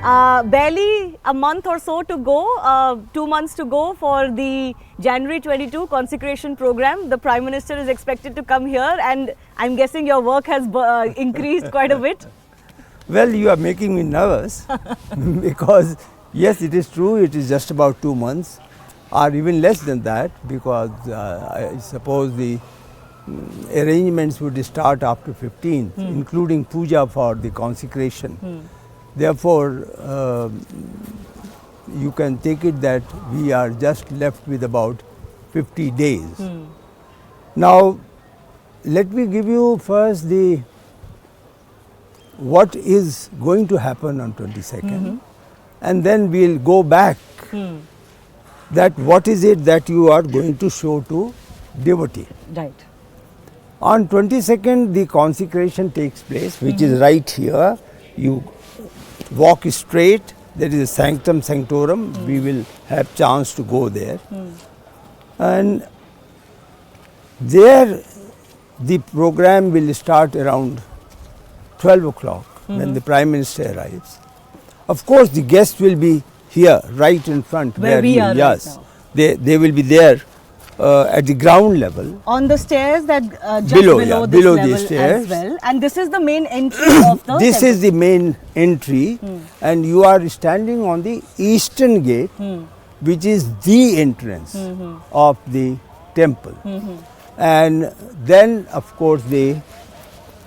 Barely a month or so to go, 2 months to go for the January 22 consecration program. The Prime Minister is expected to come here, and I'm guessing your work has increased quite a bit. Well, you are making me nervous because yes, it is true, it is just about 2 months or even less than that, because I suppose the arrangements would start after 15th, including puja for the consecration. Therefore, you can take it that we are just left with about 50 days. Now, let me give you first the what is going to happen on 22nd, and then we will go back that what is it that you are going to show to devotee. Right. On 22nd, the consecration takes place, which is right here. You walk straight, there is a sanctum sanctorum, we will have chance to go there. And there the program will start around 12 o'clock when the Prime Minister arrives. Of course, the guests will be here, right in front. Where we are yes, right now. They will be there at the ground level. On the stairs that just Below, this below level the stairs. as well. And this is the main entry of the This temple. is the main entry, and you are standing on the eastern gate, which is the entrance of the temple. And then, of course, the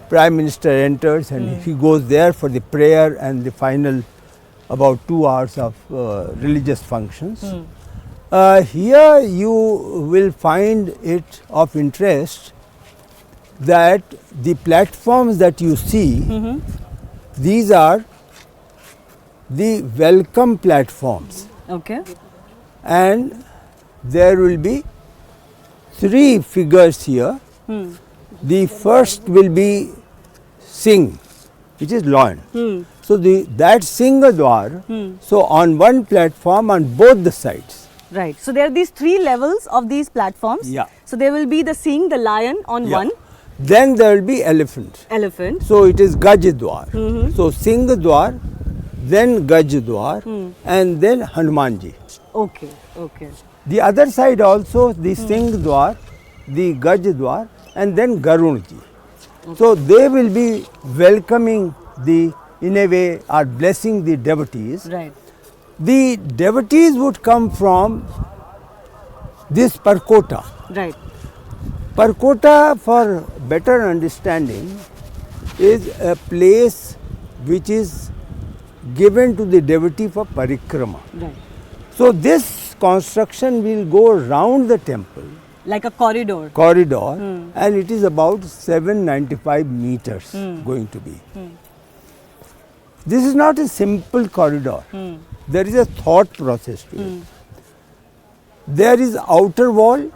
Prime Minister enters and he goes there for the prayer and the final about 2 hours of religious functions. Here you will find it of interest that the platforms that you see, these are the welcome platforms, Okay. and there will be 3 figures here. The first will be Singh, which is lion. So that Singha Dwar, so on one platform on both the sides. Right. So there are these 3 levels of these platforms. Yeah. So there will be the Singh, the lion on one, Then there will be elephant. elephant. So it is Gaj Dwar. So Singha Dwar, then Gaj Dwar, and then Hanumanji. Okay. Okay. The other side also the Singh Dwar, the Gaj Dwar, and then Garunji. So they will be welcoming in a way, are blessing the devotees. Right. The devotees would come from this Parkota. Right. Parkota, for better understanding, is a place which is given to the devotee for parikrama. Right. So this construction will go around the temple Like a corridor. and it is about 795 meters going to be. This is not a simple corridor. There is a thought process to it. There is outer wall,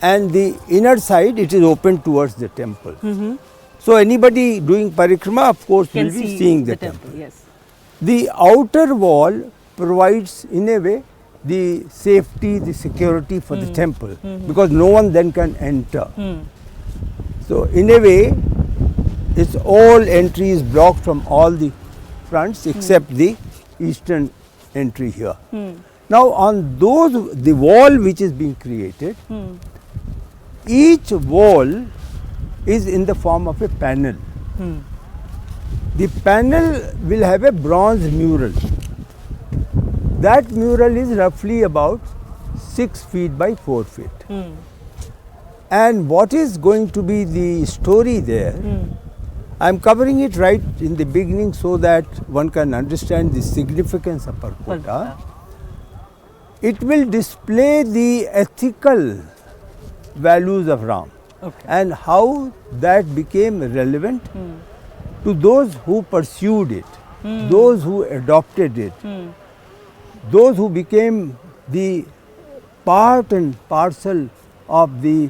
and the inner side it is open towards the temple. So anybody doing parikrama, of course, Can will be see seeing the temple. Yes. The outer wall provides in a way the safety, the security for the temple, because no one then can enter. So in a way, its all entry is blocked from all the fronts except the eastern entry here. Now on the wall which is being created, each wall is in the form of a panel. The panel will have a bronze mural. That mural is roughly about 6 feet by 4 feet. And what is going to be the story there, I am covering it right in the beginning so that one can understand the significance of Parkota. It will display the ethical values of Ram and how that became relevant to those who pursued it, those who adopted it, those who became the part and parcel of the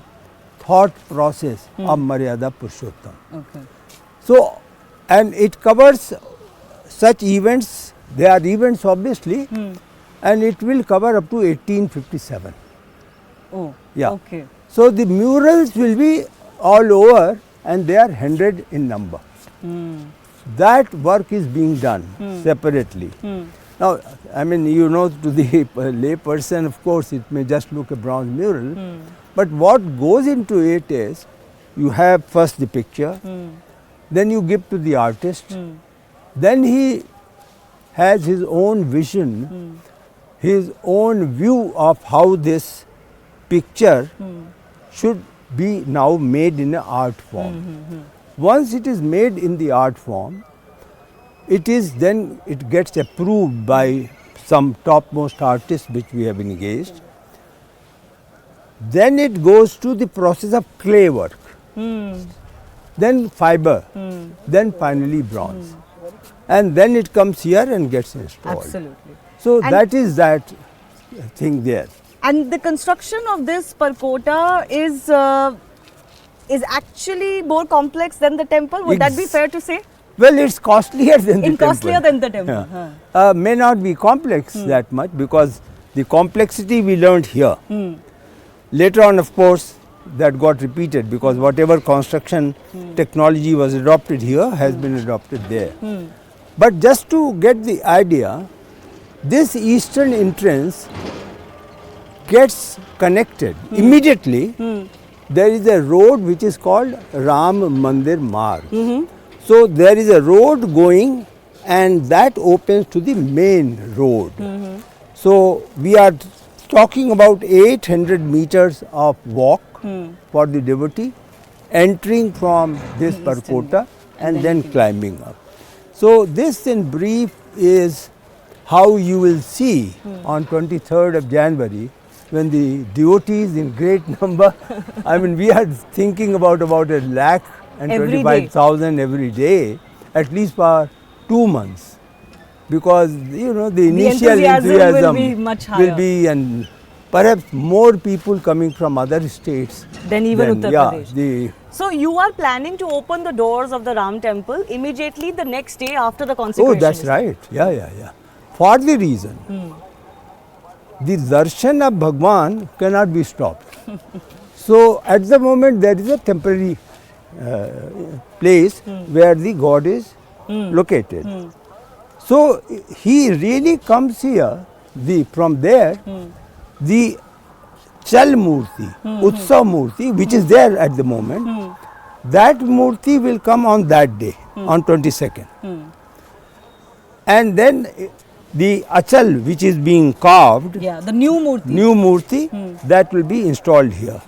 thought process of Maryada Purushottam. Okay. So, and it covers such events, they are events obviously, and it will cover up to 1857. Oh, Yeah. okay. So, the murals will be all over and they are 100 in number. that work is being done separately. Now, I mean, you know, to the lay person, of course, it may just look a bronze mural, but what goes into it is, you have first the picture, then you give to the artist, then he has his own vision, his own view of how this picture should be now made in an art form. Once it is made in the art form, it gets approved by some topmost artists which we have engaged. Then it goes to the process of clay work, then fiber, then finally bronze. And then it comes here and gets installed. Absolutely. So And that is that thing there. And the construction of this percotta is actually more complex than the temple. Would that be It's- fair to say? Well, it's costlier than the temple. Costlier than the temple. Yeah. May not be complex that much, because the complexity we learned here. Later on, of course, that got repeated, because whatever construction technology was adopted here has been adopted there. But just to get the idea, this eastern entrance gets connected immediately. There is a road which is called Ram Mandir Marg. So there is a road going, and that opens to the main road. So we are talking about 800 meters of walk for the devotee, entering from this percotta and then climbing up. So this in brief is how you will see on 23rd of January, when the devotees in great number, I mean, we are thinking about 1,25,000 every day, at least for 2 months. Because, you know, the initial enthusiasm will be much higher. And perhaps more people coming from other states Then even Uttar Pradesh. The So you are planning to open the doors of the Ram temple immediately the next day after the consecration? Oh, that's right. Yeah. For the reason, the darshan of Bhagwan cannot be stopped. So at the moment there is a temporary place where the God is located. So he really comes here, from there, the Chal Murti, Utsav Murti, which is there at the moment, that Murti will come on that day, on 22nd. And then the Achal, which is being carved, the new Murti, that will be installed here.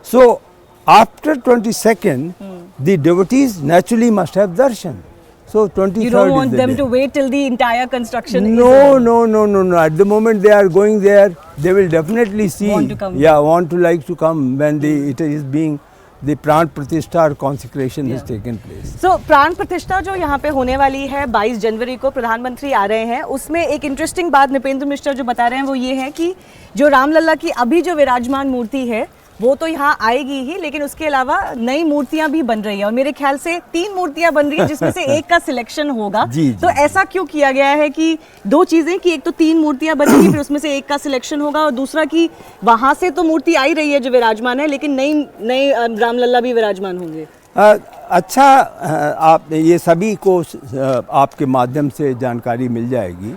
So after 22nd, the devotees naturally must have darshan. So 23rd You don't want is the them day. to wait till the entire construction is No. At the moment they are going there, they will definitely see. Want to come. Yeah, like to come when it is being, the Pran Pratishtha or consecration has taken place. So प्राण प्रतिष्ठा जो यहाँ पे होने वाली है 22 जनवरी को प्रधानमंत्री आ रहे हैं, उसमें एक इंटरेस्टिंग बात नृपेंद्र मिश्रा जो बता रहे हैं वो ये है कि जो रामलला की अभी जो विराजमान मूर्ति है वो तो यहाँ आएगी ही, लेकिन उसके अलावा नई मूर्तियां भी बन रही हैं और मेरे ख्याल से 3 मूर्तियां बन रही हैं जिसमें से एक का सिलेक्शन होगा। जी। तो ऐसा क्यों किया गया है कि 2 चीजें, कि एक तो 3 मूर्तियां बनेगी फिर उसमें से एक का सिलेक्शन होगा, और दूसरा कि वहां से तो मूर्ति आई रही है जो विराजमान है, लेकिन नई रामलला भी विराजमान होंगे। अच्छा, आप ये सभी को आपके माध्यम से जानकारी मिल जाएगी।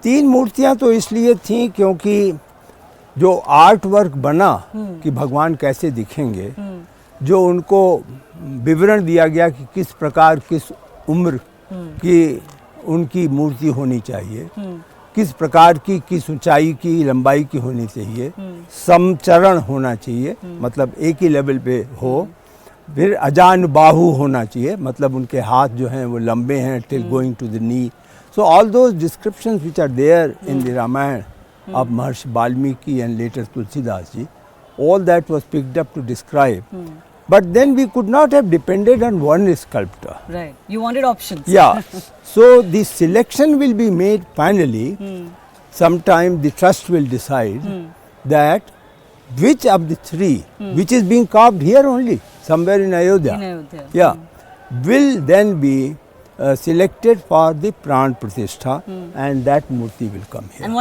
3 मूर्तियां तो इसलिए थी क्योंकि जो आर्ट वर्क बना कि भगवान कैसे दिखेंगे, जो उनको विवरण दिया गया कि किस प्रकार किस उम्र की उनकी मूर्ति होनी चाहिए, किस प्रकार की किस ऊंचाई की लंबाई की होनी चाहिए, समचरण होना चाहिए, मतलब एक ही लेवल पे हो, फिर अजान बाहु होना चाहिए, मतलब उनके हाथ जो हैं वो लंबे हैं till going to the knee. So all those descriptions which are there in the Ramayana of Maharishi Valmiki and later Tulsidas ji, all that was picked up to describe. But then we could not have depended on one sculptor. Right. You wanted options. Yeah. So the selection will be made finally. Sometime the trust will decide that which of the 3, which is being carved here only, somewhere in Ayodhya. Yeah. Will then be selected for the Pran Pratishtha, and that Murti will come here. And what